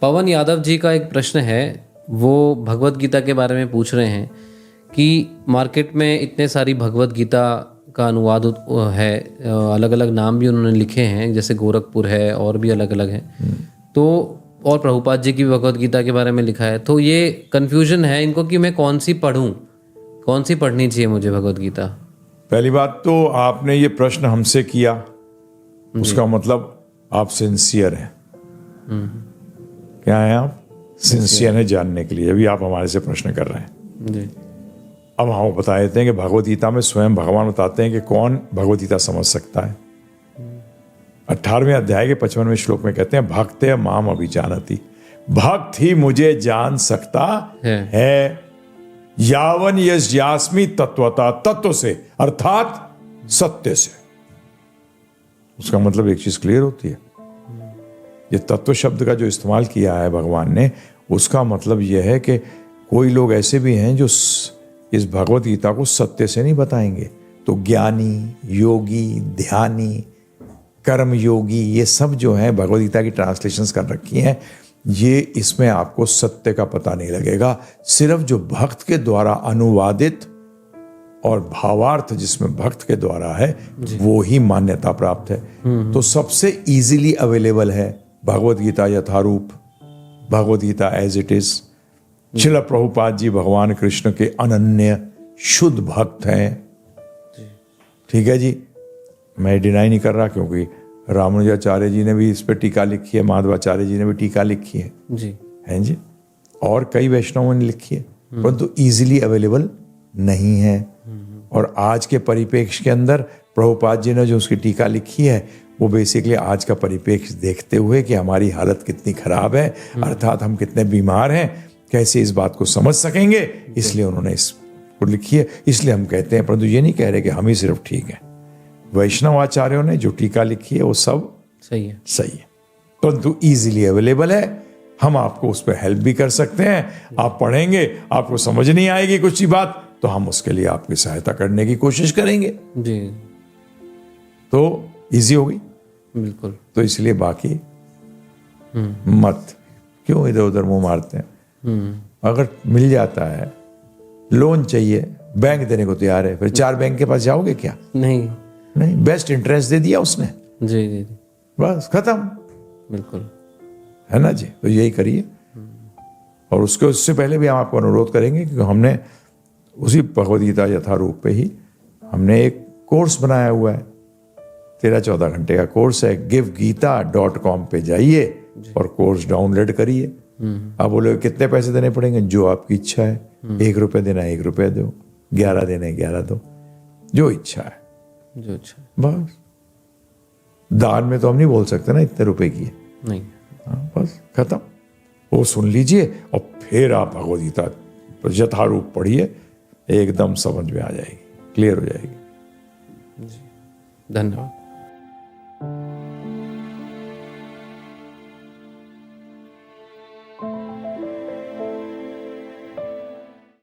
पवन यादव जी का एक प्रश्न है, वो भगवत गीता के बारे में पूछ रहे हैं कि मार्केट में इतने सारी भगवत गीता का अनुवाद है, अलग अलग नाम भी उन्होंने लिखे हैं, जैसे गोरखपुर है और भी अलग अलग हैं, तो और प्रभुपाद जी की भगवत गीता के बारे में लिखा है। तो ये कन्फ्यूजन है इनको कि मैं कौन सी पढ़ूं, कौन सी पढ़नी चाहिए मुझे भगवत गीता। पहली बात तो आपने ये प्रश्न हमसे किया, उसका मतलब आप सिंसियर हैं। क्या है आप? सिंसियर है जानने के लिए, अभी आप हमारे से प्रश्न कर रहे हैं जी। अब हम बता देते हैं कि भगवत गीता में स्वयं भगवान बताते हैं कि कौन भगवत गीता समझ सकता है। 18वें अध्याय के 55वें श्लोक में कहते हैं, भक्त माम अभिजानति, भक्त ही मुझे जान सकता है यावन यश यास्मी तत्वता, तत्व से अर्थात सत्य से। उसका मतलब एक चीज क्लियर होती है, ये तत्व शब्द का जो इस्तेमाल किया है भगवान ने, उसका मतलब यह है कि कोई लोग ऐसे भी हैं जो इस भगवत गीता को सत्य से नहीं बताएंगे, तो ज्ञानी, योगी, ध्यानी, कर्म योगी, ये सब जो है भगवत गीता की ट्रांसलेशंस कर रखी हैं, ये इसमें आपको सत्य का पता नहीं लगेगा। सिर्फ जो भक्त के द्वारा अनुवादित और भावार्थ जिसमें भक्त के द्वारा है वो ही मान्यता प्राप्त है। तो सबसे इजीली अवेलेबल है Bhagavad Gita Yatharup, Bhagavad Gita as it is. Srila Prabhupada ji भगवान कृष्ण के अनन्य शुद्ध भक्त हैं। ठीक है जी, मैं डिनाई नहीं कर रहा, क्योंकि रामानुजाचार्य जी ने भी इस पर टीका लिखी है, माधवाचार्य जी ने भी टीका लिखी है जी, हैं जी, और कई वैष्णवों ने लिखी है, परंतु इजीली अवेलेबल नहीं है। और आज के परिप्रेक्ष्य के अंदर प्रभुपाद जी ने जो उसकी टीका लिखी है वो बेसिकली आज का परिप्रेक्ष्य देखते हुए कि हमारी हालत कितनी खराब है, अर्थात हम कितने बीमार हैं, कैसे इस बात को समझ सकेंगे, इसलिए उन्होंने इसको लिखी है। इसलिए हम कहते हैं, परंतु ये नहीं कह रहे कि हम ही सिर्फ ठीक हैं। वैष्णव आचार्यों ने जो टीका लिखी है वो सब सही है, परंतु इजीली अवेलेबल है। हम आपको उस पर हेल्प भी कर सकते हैं। आप पढ़ेंगे, आपको समझ नहीं आएगी कुछ ही बात, तो हम उसके लिए आपकी सहायता करने की कोशिश करेंगे जी, तो इजी होगी बिल्कुल। तो इसलिए बाकी मत क्यों इधर उधर मुंह मारते हैं। अगर मिल जाता है, लोन चाहिए, बैंक देने को तैयार है, फिर 4 बैंक के पास जाओगे क्या? नहीं, बेस्ट इंटरेस्ट दे दिया उसने, जी जी, बस खत्म, बिल्कुल, है ना जी। तो यही करिए। और उससे पहले भी हम आपको अनुरोध करेंगे, क्योंकि हमने उसी भगवद गीता यथारूप पे ही हमने एक कोर्स बनाया हुआ है, 13-14 घंटे का कोर्स है। givegita.com पे जाइए और कोर्स डाउनलोड करिए। आप बोले कितने पैसे देने पड़ेंगे? जो आपकी इच्छा है, 1 रुपये देना 1 रुपये दो, 11 देने 11 दो, जो इच्छा है, जो अच्छा, बस। दान में तो हम नहीं बोल सकते ना इतने रुपए की है, नहीं, बस खत्म। वो सुन लीजिए और फिर आप भगवद गीता यथारूप पढ़िए, एकदम समझ में आ जाएगी, क्लियर हो जाएगी। जी, धन्यवाद।